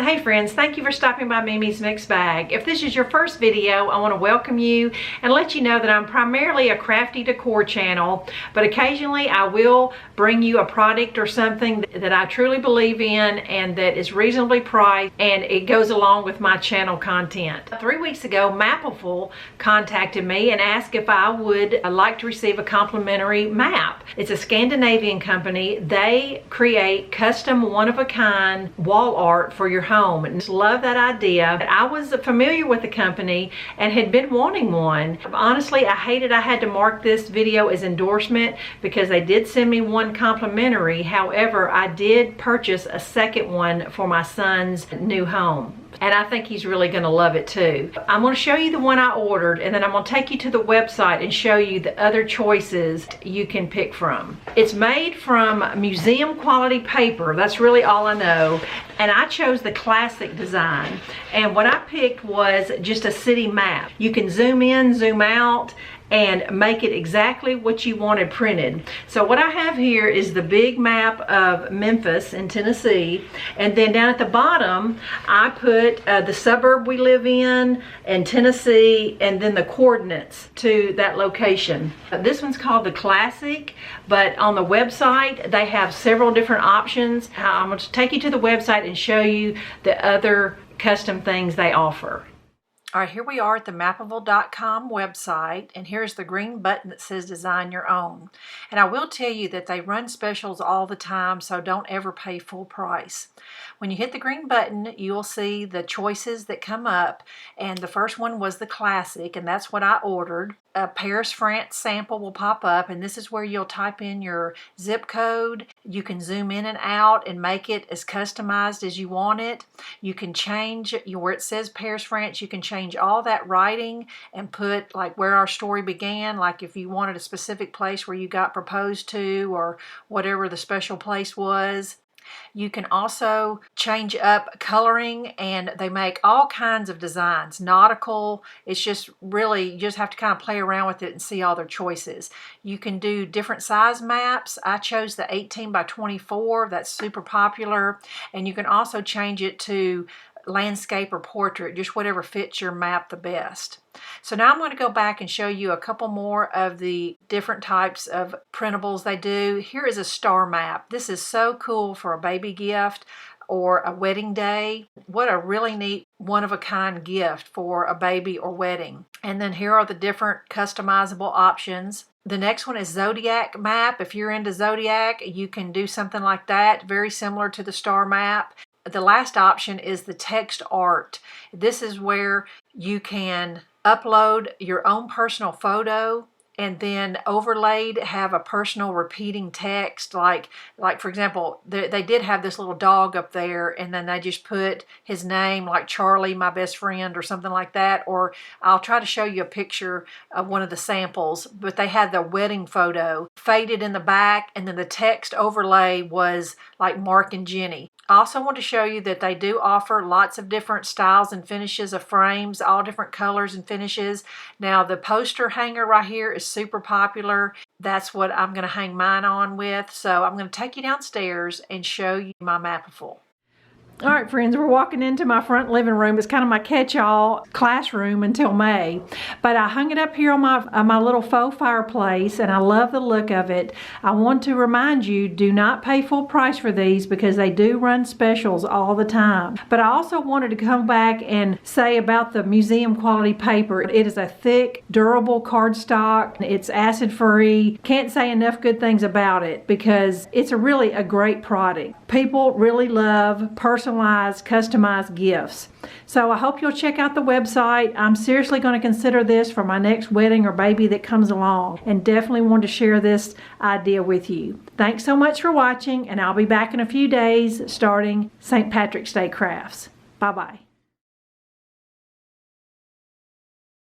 Hey friends, thank you for stopping by Mimi's Mixed Bag. If this is your first video, I want to welcome you and let you know that I'm primarily a crafty decor channel, but occasionally I will bring you a product or something that I truly believe in and that is reasonably priced, and it goes along with my channel content. 3 weeks ago, Mapiful contacted me and asked if I would like to receive a complimentary map. It's a Scandinavian company. They create custom one-of-a-kind wall art for your home, and just love that idea. I was familiar with the company and had been wanting one. Honestly, I hated I had to mark this video as endorsement because they did send me one complimentary. However, I did purchase a second one for my son's new home, and I think he's really going to love it too. I'm going to show you the one I ordered, and then I'm going to take you to the website and show you the other choices you can pick from. It's made from museum quality paper. That's really all I know. And I chose the classic design. And what I picked was just a city map. You can zoom in, zoom out, and make it exactly what you wanted printed. So what I have here is the big map of Memphis in Tennessee, and then down at the bottom I put the suburb we live in Tennessee, and then the coordinates to that location. This one's called the Classic, but on the website they have several different options. I'm going to take you to the website and show you the other custom things they offer. All right, here we are at the Mapiful.com website, and here's the green button that says Design Your Own. And I will tell you that they run specials all the time, so don't ever pay full price. When you hit the green button, you will see the choices that come up, and the first one was the Classic, and that's what I ordered. A Paris, France sample will pop up, and this is where you'll type in your zip code. You can zoom in and out and make it as customized as you want it. You can change where it says Paris, France. You can change all that writing and put like where our story began, like if you wanted a specific place where you got proposed to or whatever the special place was. You can also change up coloring, and they make all kinds of designs. Nautical, it's just really, you just have to kind of play around with it and see all their choices. You can do different size maps. I chose the 18 by 24, that's super popular. And you can also change it to landscape or portrait, just whatever fits your map the best. So now I'm going to go back and show you a couple more of the different types of printables they do. Here is a star map. This is so cool for a baby gift or a wedding day. What a really neat one-of-a-kind gift for a baby or wedding. And then here are the different customizable options. The next one is Zodiac map. If you're into Zodiac, you can do something like that, very similar to the star map. The last option is the text art. This is where you can upload your own personal photo and then overlaid have a personal repeating text, like for example, they did have this little dog up there, and then they just put his name, like Charlie, my best friend, or something like that. Or I'll try to show you a picture of one of the samples, but they had the wedding photo faded in the back, and then the text overlay was like Mark and Jenny. I also want to show you that they do offer lots of different styles and finishes of frames, all different colors and finishes. Now the poster hanger right here is super popular. That's what I'm going to hang mine on with. So I'm going to take you downstairs and show you my Mapiful. All right, friends, we're walking into my front living room. It's kind of my catch-all classroom until May. But I hung it up here on my little faux fireplace, and I love the look of it. I want to remind you, do not pay full price for these because they do run specials all the time. But I also wanted to come back and say about the museum quality paper. It is a thick, durable cardstock. It's acid-free. Can't say enough good things about it because it's really a great product. People really love personalized, customized gifts. So I hope you'll check out the website. I'm seriously going to consider this for my next wedding or baby that comes along, and definitely want to share this idea with you. Thanks so much for watching, and I'll be back in a few days starting St. Patrick's Day crafts. Bye-bye.